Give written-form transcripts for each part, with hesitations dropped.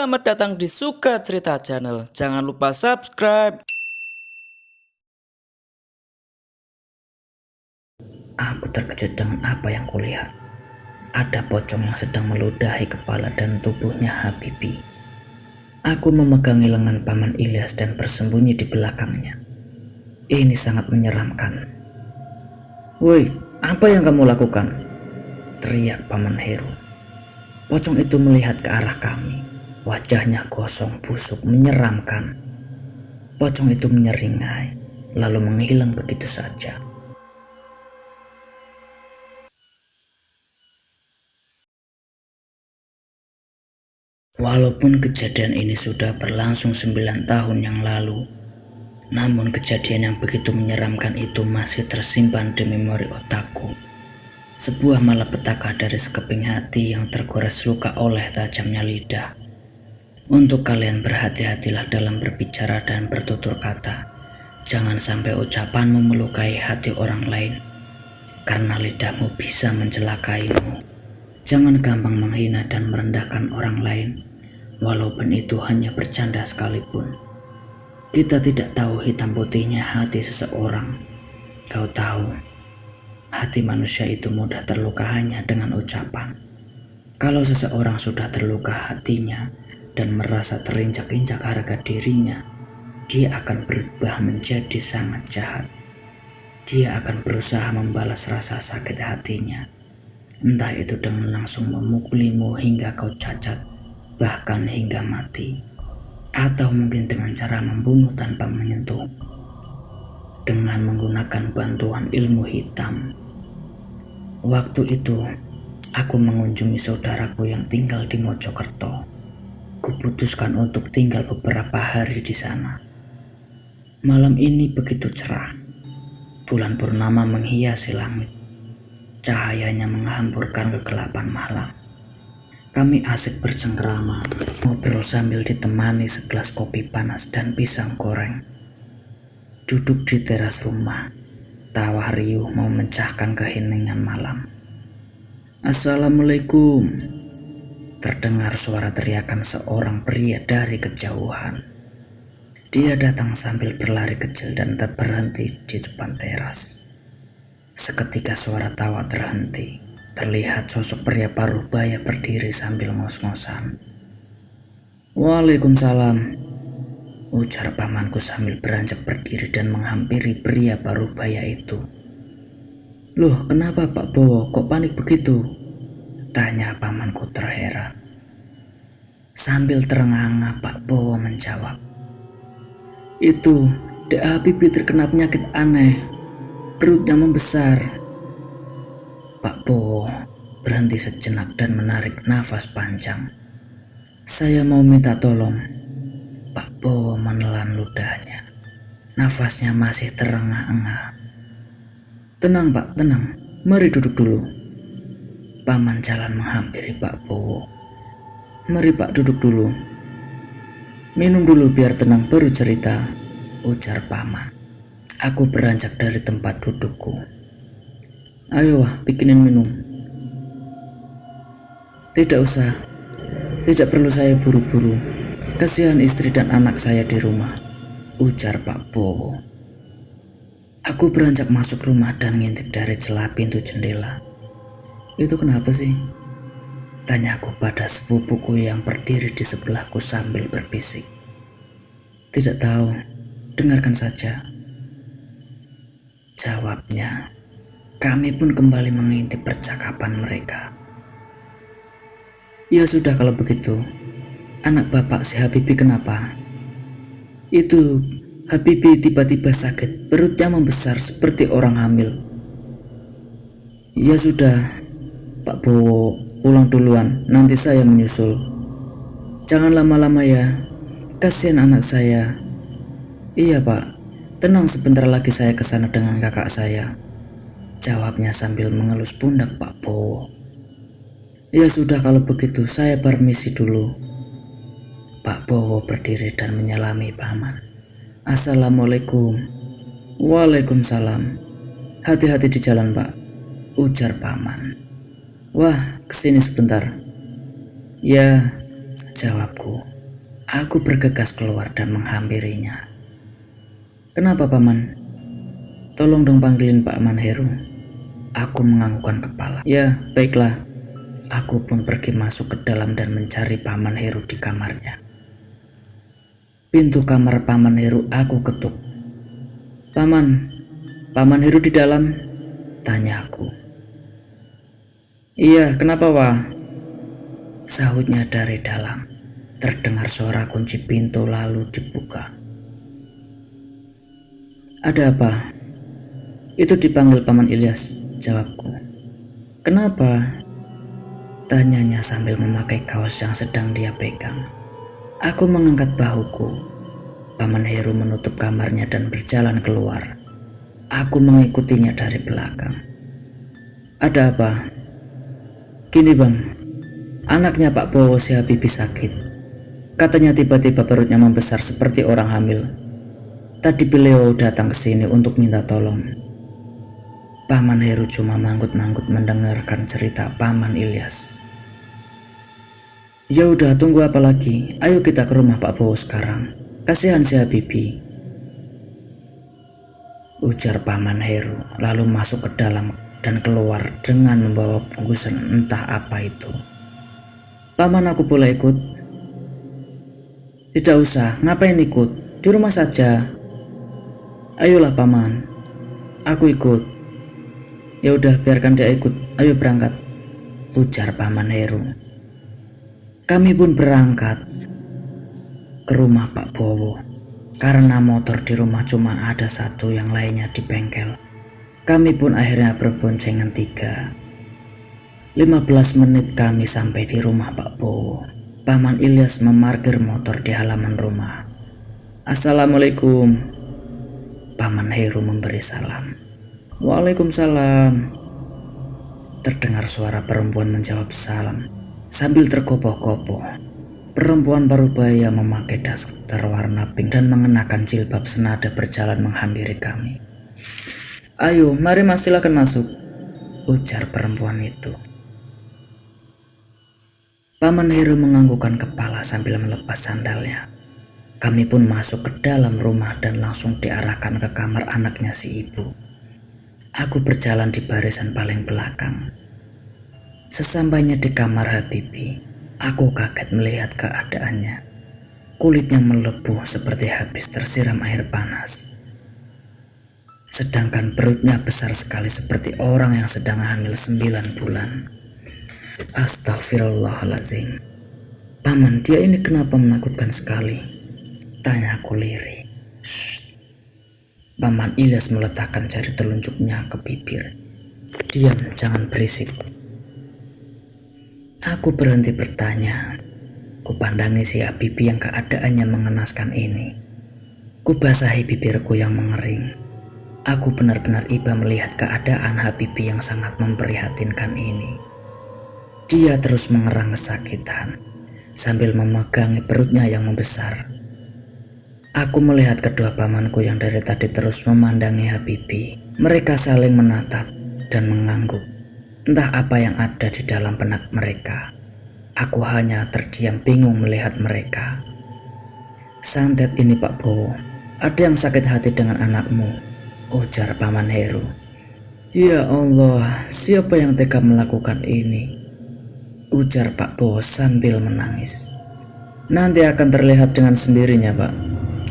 Selamat datang di Suka Cerita Channel. Jangan lupa subscribe. Aku terkejut dengan apa yang kulihat. Ada pocong yang sedang meludahi kepala dan tubuhnya Habibie. Aku memegangi lengan Paman Ilyas dan bersembunyi di belakangnya. Ini sangat menyeramkan. "Woi, apa yang kamu lakukan?" teriak Paman Heru. Pocong itu melihat ke arah kami. Wajahnya gosong busuk menyeramkan. Pocong itu menyeringai, lalu menghilang begitu saja. Walaupun kejadian ini sudah berlangsung 9 tahun yang lalu, namun kejadian yang begitu menyeramkan itu masih tersimpan di memori otakku. Sebuah malapetaka dari sekeping hati yang tergores luka oleh tajamnya lidah. Untuk kalian berhati-hatilah dalam berbicara dan bertutur kata. Jangan sampai ucapanmu melukai hati orang lain, karena lidahmu bisa mencelakaimu. Jangan gampang menghina dan merendahkan orang lain, walaupun itu hanya bercanda sekalipun. Kita tidak tahu hitam putihnya hati seseorang. Kau tahu, hati manusia itu mudah terluka hanya dengan ucapan. Kalau seseorang sudah terluka hatinya dan merasa terinjak-injak harga dirinya, dia akan berubah menjadi sangat jahat. Dia akan berusaha membalas rasa sakit hatinya. Entah itu dengan langsung memukulimu hingga kau cacat, bahkan hingga mati. Atau mungkin dengan cara membunuh tanpa menyentuh, dengan menggunakan bantuan ilmu hitam. Waktu itu, aku mengunjungi saudaraku yang tinggal di Mojokerto. Kuputuskan untuk tinggal beberapa hari di sana. Malam ini begitu cerah. Bulan purnama menghiasi langit. Cahayanya menghamburkan kegelapan malam. Kami asik bercengkrama, ngobrol sambil ditemani segelas kopi panas dan pisang goreng. Duduk di teras rumah, tawa riuh memecahkan keheningan malam. "Assalamualaikum," terdengar suara teriakan seorang pria dari kejauhan. Dia datang sambil berlari kecil dan berhenti di depan teras. Seketika suara tawa terhenti. Terlihat sosok pria paruh baya berdiri sambil ngos-ngosan. "Waalaikumsalam," ujar pamanku sambil beranjak berdiri dan menghampiri pria paruh baya itu. "Loh, kenapa Pak Bowo kok panik begitu?" tanya pamanku terheran. Sambil terengah-engah Pak Bowo menjawab, "Itu, Dek Habibie terkena penyakit aneh. Perutnya membesar." Pak Bowo berhenti sejenak dan menarik nafas panjang. "Saya mau minta tolong." Pak Bowo menelan ludahnya. Nafasnya masih terengah-engah. "Tenang Pak, tenang. Mari duduk dulu." Paman jalan menghampiri Pak Bowo. "Mari Pak duduk dulu. Minum dulu biar tenang baru cerita," ujar paman. Aku beranjak dari tempat dudukku. "Ayo wah, bikinin minum." "Tidak usah. Tidak perlu, saya buru-buru. Kasihan istri dan anak saya di rumah," ujar Pak Bowo. Aku beranjak masuk rumah dan ngintip dari celah pintu jendela. "Itu kenapa sih?" tanyaku pada sepupuku yang berdiri di sebelahku sambil berbisik. "Tidak tahu, dengarkan saja," jawabnya. Kami pun kembali mengintip percakapan mereka. "Ya sudah kalau begitu, anak bapak si Habibie kenapa?" "Itu, Habibie tiba-tiba sakit, perutnya membesar seperti orang hamil." "Ya sudah, Pak Bowo, pulang duluan, nanti saya menyusul. Jangan lama-lama ya, kasihan anak saya." "Iya Pak, tenang, sebentar lagi saya ke sana dengan kakak saya," jawabnya sambil mengelus pundak Pak Bowo. "Ya sudah kalau begitu, saya permisi dulu." Pak Bowo berdiri dan menyalami paman. "Assalamualaikum." "Waalaikumsalam. Hati-hati di jalan Pak," ujar paman. "Wah, kesini sebentar." "Ya," jawabku. Aku bergegas keluar dan menghampirinya. Kenapa Paman? Tolong dong panggilin Pak Man Heru. Aku menganggukkan kepala. Ya, baiklah. Aku pun pergi masuk ke dalam dan mencari Paman Heru di kamarnya. Pintu kamar Paman Heru aku ketuk. Paman Heru di dalam? Tanya aku. Iya, kenapa Wah? Sahutnya dari dalam. Terdengar suara kunci pintu lalu dibuka. Ada apa? Itu dipanggil Paman Ilyas, jawabku. Kenapa? Tanyanya sambil memakai kaos yang sedang dia pegang. Aku mengangkat bahuku. Paman Heru menutup kamarnya dan berjalan keluar. Aku mengikutinya dari belakang. Ada apa? Gini bang, anaknya Pak Bowo si Habibie sakit. Katanya tiba-tiba perutnya membesar seperti orang hamil. Tadi beliau datang ke sini untuk minta tolong. Paman Heru cuma manggut-manggut mendengarkan cerita Paman Ilyas. Ya udah, tunggu apa lagi? Ayo kita ke rumah Pak Bowo sekarang. Kasihan si Habibie, ujar Paman Heru lalu masuk ke dalam dan keluar dengan membawa bungkusan entah apa itu. Paman, aku boleh ikut? Tidak usah, ngapain ikut? Di rumah saja. Ayolah Paman, aku ikut. Ya udah, biarkan dia ikut. Ayo berangkat, ujar Paman Heru. Kami pun berangkat ke rumah Pak Bowo. Karena motor di rumah cuma ada satu, yang lainnya di bengkel. Kami pun akhirnya berboncengan 3. 15 menit kami sampai di rumah Pak Bowo. Paman Ilyas memarkir motor di halaman rumah. Assalamualaikum. Paman Heru memberi salam. Waalaikumsalam. Terdengar suara perempuan menjawab salam sambil tergopoh-gopoh. Perempuan parubaya memakai daster warna pink dan mengenakan jilbab senada berjalan menghampiri kami. Ayo, mari Mas, silakan masuk, ujar perempuan itu. Paman Heru menganggukkan kepala sambil melepas sandalnya. Kami pun masuk ke dalam rumah dan langsung diarahkan ke kamar anaknya si ibu. Aku berjalan di barisan paling belakang. Sesampainya di kamar Habibie, aku kaget melihat keadaannya. Kulitnya melepuh seperti habis tersiram air panas. Sedangkan perutnya besar sekali seperti orang yang sedang hamil 9 bulan. Astagfirullahaladzim. Paman, dia ini kenapa menakutkan sekali? Tanya aku lirih. Shh. Paman Ilyas meletakkan jari telunjuknya ke bibir. Diam, jangan berisik. Aku berhenti bertanya. Kupandangi si Habibie yang keadaannya mengenaskan ini. Kubasahi bibirku yang mengering. Aku benar-benar iba melihat keadaan Habibie yang sangat memprihatinkan ini. Dia terus mengerang kesakitan sambil memegangi perutnya yang membesar. Aku melihat kedua pamanku yang dari tadi terus memandangi Habibie. Mereka saling menatap dan mengangguk. Entah apa yang ada di dalam benak mereka. Aku hanya terdiam bingung melihat mereka. Santet ini Pak Bowo, ada yang sakit hati dengan anakmu, ujar Paman Heru. Ya Allah, siapa yang tega melakukan ini? Ujar Pak Bowo sambil menangis. Nanti akan terlihat dengan sendirinya Pak,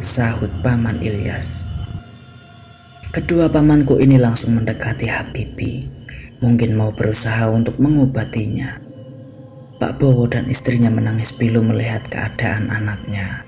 sahut Paman Ilyas. Kedua pamanku ini langsung mendekati Habibie, mungkin mau berusaha untuk mengobatinya. Pak Bowo dan istrinya menangis pilu melihat keadaan anaknya.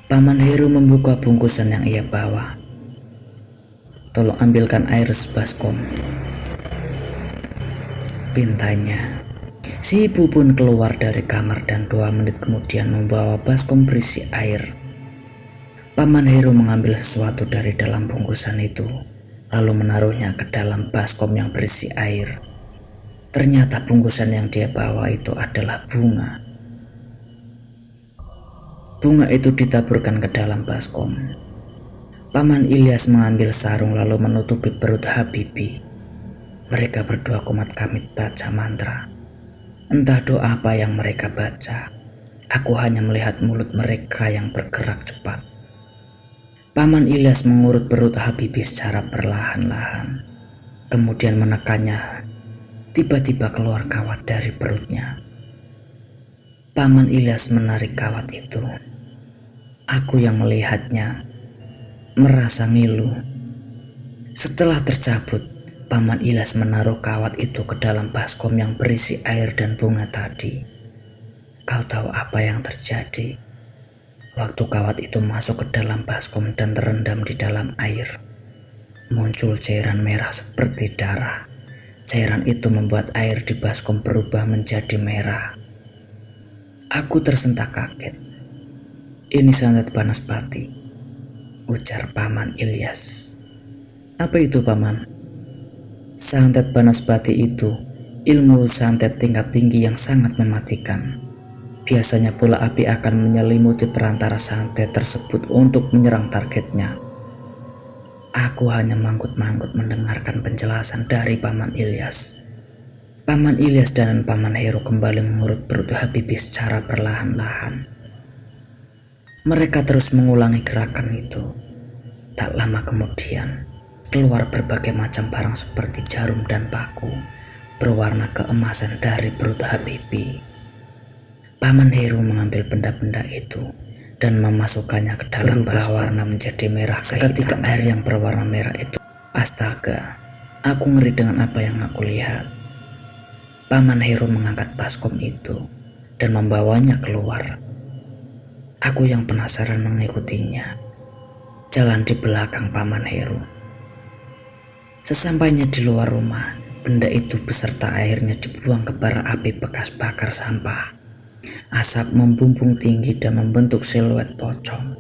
Paman Heru membuka bungkusan yang ia bawa. Tolong ambilkan air sebaskom, pintanya. Si ibu pun keluar dari kamar dan 2 menit kemudian membawa baskom berisi air. Paman Heru mengambil sesuatu dari dalam bungkusan itu, lalu menaruhnya ke dalam baskom yang berisi air. Ternyata bungkusan yang dia bawa itu adalah bunga. Bunga itu ditaburkan ke dalam baskom. Paman Ilyas mengambil sarung lalu menutupi perut Habibie. Mereka berdua komat kamit baca mantra. Entah doa apa yang mereka baca. Aku hanya melihat mulut mereka yang bergerak cepat. Paman Ilyas mengurut perut Habibie secara perlahan-lahan, kemudian menekannya. Tiba-tiba keluar kawat dari perutnya. Paman Ilyas menarik kawat itu. Aku yang melihatnya merasa ngilu. Setelah tercabut, Paman Ilyas menaruh kawat itu ke dalam baskom yang berisi air dan bunga tadi. Kau tahu apa yang terjadi? Waktu kawat itu masuk ke dalam baskom dan terendam di dalam air, muncul cairan merah seperti darah. Cairan itu membuat air di baskom berubah menjadi merah. Aku tersentak kaget. Ini santet Banaspati, ujar Paman Ilyas. Apa itu, Paman? Santet Banaspati itu ilmu santet tingkat tinggi yang sangat mematikan. Biasanya bola api akan menyelimuti perantara santet tersebut untuk menyerang targetnya. Aku hanya manggut-manggut mendengarkan penjelasan dari Paman Ilyas. Paman Ilyas dan Paman Heru kembali mengurut perut Habibie secara perlahan-lahan. Mereka terus mengulangi gerakan itu. Tak lama kemudian, keluar berbagai macam barang seperti jarum dan paku berwarna keemasan dari perut Habibie. Paman Heru mengambil benda-benda itu dan memasukkannya ke dalam baskom. Warna menjadi merah. Seketika air yang berwarna merah itu. Astaga, aku ngeri dengan apa yang aku lihat. Paman Heru mengangkat baskom itu dan membawanya keluar. Aku yang penasaran mengikutinya. Jalan di belakang Paman Heru. Sesampainya di luar rumah, benda itu beserta airnya dibuang ke bara api bekas bakar sampah. Asap membumbung tinggi dan membentuk siluet pocong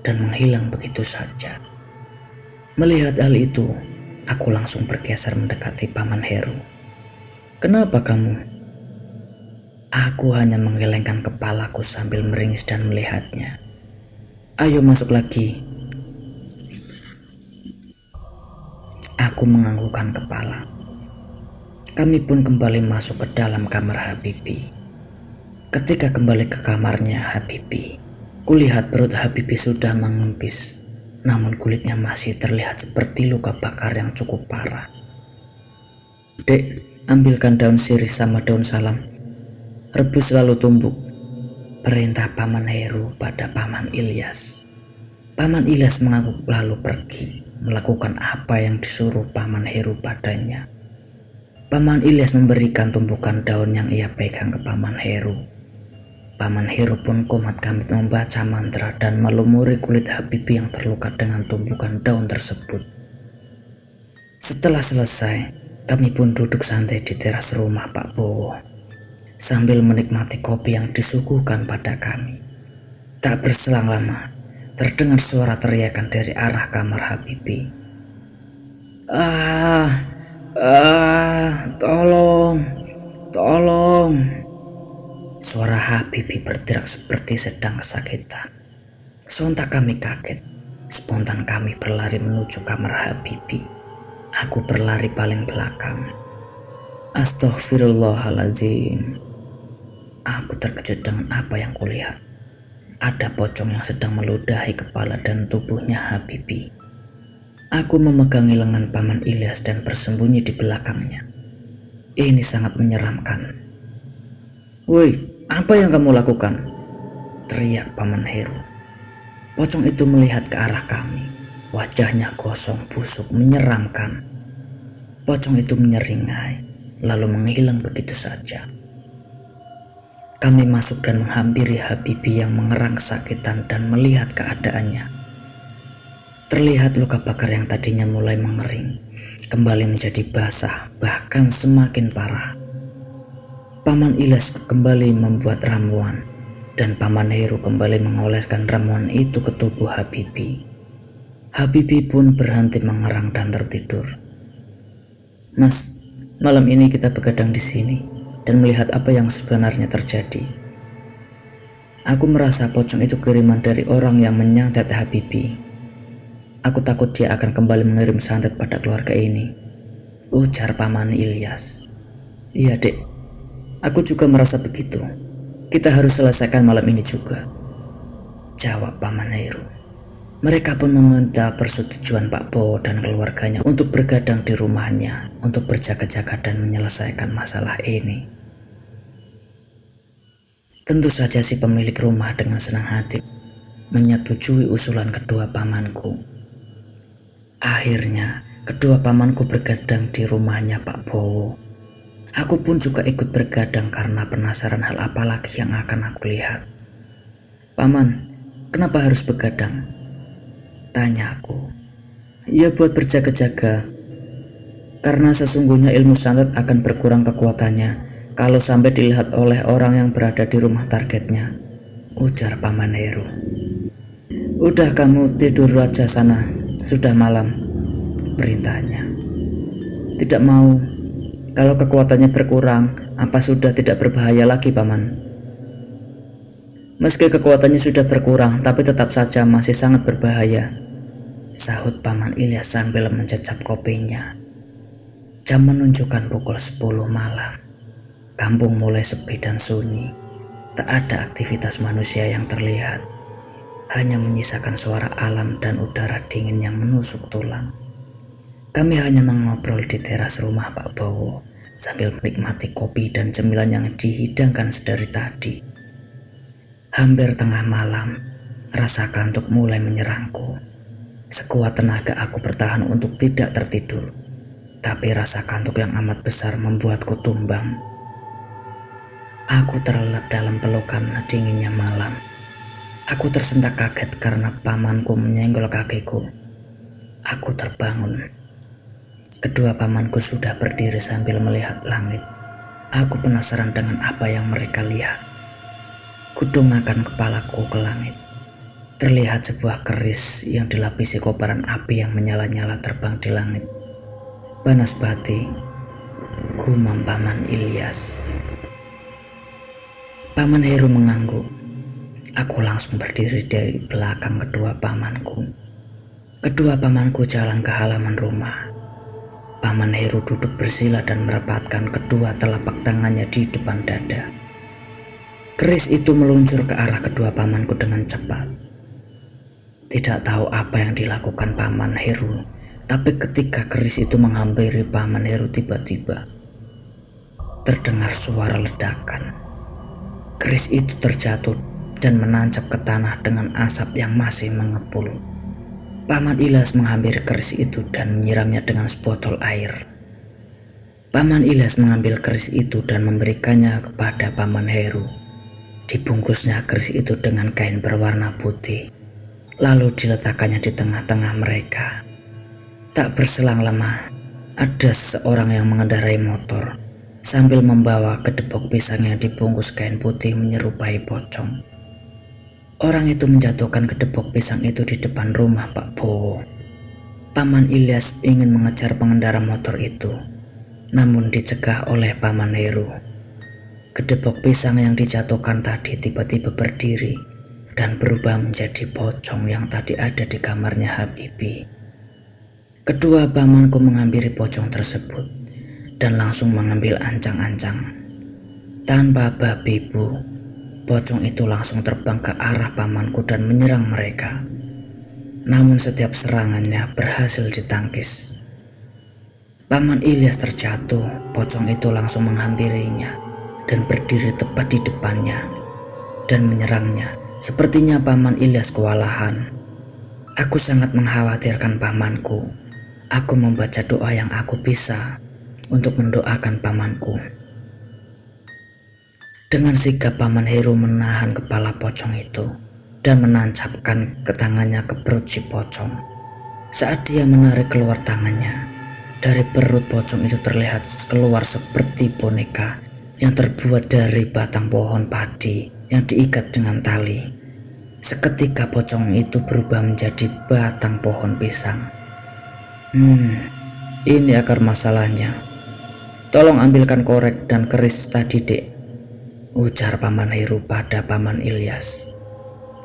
dan menghilang begitu saja. Melihat hal itu, aku langsung bergeser mendekati Paman Heru. Kenapa kamu? Aku hanya menggelengkan kepalaku sambil meringis dan melihatnya. Ayo masuk lagi. Aku menganggukkan kepala. Kami pun kembali masuk ke dalam kamar Habibie. Ketika kembali ke kamarnya Habibie, kulihat perut Habibie sudah mengempis, namun kulitnya masih terlihat seperti luka bakar yang cukup parah. Dek, ambilkan daun sirih sama daun salam. Rebus lalu tumbuk, perintah Paman Heru pada Paman Ilyas. Paman Ilyas mengangguk lalu pergi, melakukan apa yang disuruh Paman Heru padanya. Paman Ilyas memberikan tumpukan daun yang ia pegang ke Paman Heru. Paman Heru pun komat kamit membaca mantra dan melumuri kulit Habibie yang terluka dengan tumpukan daun tersebut. Setelah selesai, kami pun duduk santai di teras rumah Pak Bowo sambil menikmati kopi yang disuguhkan pada kami. Tak berselang lama, terdengar suara teriakan dari arah kamar Habibie. Tolong. Suara Habibie berteriak seperti sedang kesakitan. Sontak kami kaget. Spontan kami berlari menuju kamar Habibie. Aku berlari paling belakang. Astaghfirullahaladzim. Aku terkejut dengan apa yang kulihat. Ada pocong yang sedang meludahi kepala dan tubuhnya Habibie. Aku memegangi lengan Paman Ilyas dan bersembunyi di belakangnya. Ini sangat menyeramkan. Woi, apa yang kamu lakukan? Teriak Paman Heru. Pocong itu melihat ke arah kami. Wajahnya gosong, busuk, menyeramkan. Pocong itu menyeringai, lalu menghilang begitu saja. Kami masuk dan menghampiri Habibie yang mengerang kesakitan dan melihat keadaannya. Terlihat luka bakar yang tadinya mulai mengering, kembali menjadi basah, bahkan semakin parah. Paman Ilyas kembali membuat ramuan, dan Paman Heru kembali mengoleskan ramuan itu ke tubuh Habibie. Habibie pun berhenti mengerang dan tertidur. Mas, malam ini kita begadang di sini dan melihat apa yang sebenarnya terjadi. Aku merasa pocong itu kiriman dari orang yang menyantet Habibie. Aku takut dia akan kembali mengirim santet pada keluarga ini, ujar Paman Ilyas. Iya, Dek. Aku juga merasa begitu. Kita harus selesaikan malam ini juga, jawab Paman Heru. Mereka pun meminta persetujuan Pak Bowo dan keluarganya untuk bergadang di rumahnya untuk berjaga-jaga dan menyelesaikan masalah ini. Tentu saja si pemilik rumah dengan senang hati menyetujui usulan kedua pamanku. Akhirnya, kedua pamanku bergadang di rumahnya Pak Bowo. Aku pun juga ikut bergadang karena penasaran hal apa lagi yang akan aku lihat. Paman, kenapa harus begadang? Tanya aku. Ya buat berjaga-jaga. Karena sesungguhnya ilmu santet akan berkurang kekuatannya kalau sampai dilihat oleh orang yang berada di rumah targetnya, ujar Paman Heru. Udah kamu tidur aja sana, sudah malam, perintahnya. Tidak mau. Kalau kekuatannya berkurang, apa sudah tidak berbahaya lagi, Paman? Meski kekuatannya sudah berkurang, tapi tetap saja masih sangat berbahaya, sahut Paman Ilyas sambil mencecap kopinya. Jam menunjukkan pukul 10 malam. Kampung mulai sepi dan sunyi. Tak ada aktivitas manusia yang terlihat. Hanya menyisakan suara alam dan udara dingin yang menusuk tulang. Kami hanya mengobrol di teras rumah Pak Bowo sambil menikmati kopi dan cemilan yang dihidangkan sedari tadi. Hampir tengah malam, rasa kantuk mulai menyerangku. Sekuat tenaga aku bertahan untuk tidak tertidur, tapi rasa kantuk yang amat besar membuatku tumbang. Aku terlelap dalam pelukan dinginnya malam. Aku tersentak kaget karena pamanku menyenggol kakiku. Aku terbangun. Kedua pamanku sudah berdiri sambil melihat langit. Aku penasaran dengan apa yang mereka lihat. Kudongakkan kepalaku ke langit. Terlihat sebuah keris yang dilapisi kobaran api yang menyala-nyala terbang di langit. Banaspati, gumam Paman Ilyas. Paman Heru mengangguk. Aku langsung berdiri dari belakang kedua pamanku. Kedua pamanku jalan ke halaman rumah. Paman Heru duduk bersila dan merapatkan kedua telapak tangannya di depan dada. Keris itu meluncur ke arah kedua pamanku dengan cepat. Tidak tahu apa yang dilakukan Paman Heru, tapi ketika keris itu menghampiri Paman Heru, tiba-tiba terdengar suara ledakan. Keris itu terjatuh dan menancap ke tanah dengan asap yang masih mengepul. Paman Ilyas menghampiri keris itu dan menyiramnya dengan sebotol air. Paman Ilyas mengambil keris itu dan memberikannya kepada Paman Heru. Dibungkusnya keris itu dengan kain berwarna putih, lalu diletakkannya di tengah-tengah mereka. Tak berselang lama, ada seseorang yang mengendarai motor sambil membawa kedepok pisang yang dibungkus kain putih menyerupai pocong. Orang itu menjatuhkan kedepok pisang itu di depan rumah Pak Bowo. Paman Ilyas ingin mengejar pengendara motor itu, namun dicegah oleh Paman Heru. Kedepok pisang yang dijatuhkan tadi tiba-tiba berdiri dan berubah menjadi pocong yang tadi ada di kamarnya Habibi. Kedua pamanku menghampiri pocong tersebut dan langsung mengambil ancang-ancang. Tanpa babi bu, pocong itu langsung terbang ke arah pamanku dan menyerang mereka. Namun setiap serangannya berhasil ditangkis. Paman Ilyas terjatuh, pocong itu langsung menghampirinya dan berdiri tepat di depannya dan menyerangnya. Sepertinya Paman Ilyas kewalahan. Aku sangat mengkhawatirkan pamanku. Aku membaca doa yang aku bisa untuk mendoakan pamanku. Dengan sigap Paman Heru menahan kepala pocong itu dan menancapkan ke tangannya ke perut si pocong. Saat dia menarik keluar tangannya, dari perut pocong itu terlihat keluar seperti boneka yang terbuat dari batang pohon padi yang diikat dengan tali. Seketika pocong itu berubah menjadi batang pohon pisang. Ini akar masalahnya. Tolong ambilkan korek dan keris tadi, Dek, ujar Paman Heru pada Paman Ilyas.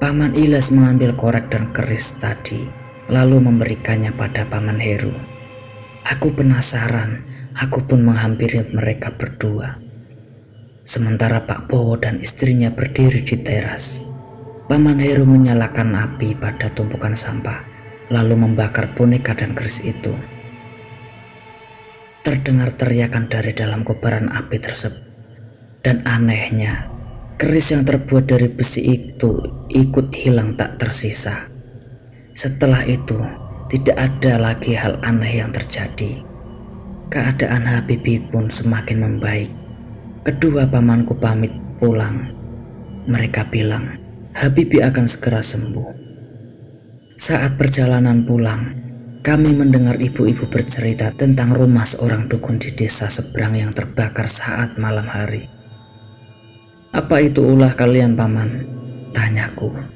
Paman Ilyas mengambil korek dan keris tadi, lalu memberikannya pada Paman Heru. Aku penasaran, aku pun menghampiri mereka berdua. Sementara Pak Bowo dan istrinya berdiri di teras. Paman Heru menyalakan api pada tumpukan sampah, lalu membakar boneka dan keris itu. Terdengar teriakan dari dalam kobaran api tersebut. Dan anehnya, keris yang terbuat dari besi itu ikut hilang tak tersisa. Setelah itu, tidak ada lagi hal aneh yang terjadi. Keadaan Habibie pun semakin membaik. Kedua pamanku pamit pulang. Mereka bilang, Habibie akan segera sembuh. Saat perjalanan pulang, kami mendengar ibu-ibu bercerita tentang rumah seorang dukun di desa seberang yang terbakar saat malam hari. "Apa itu ulah kalian, Paman?" tanyaku.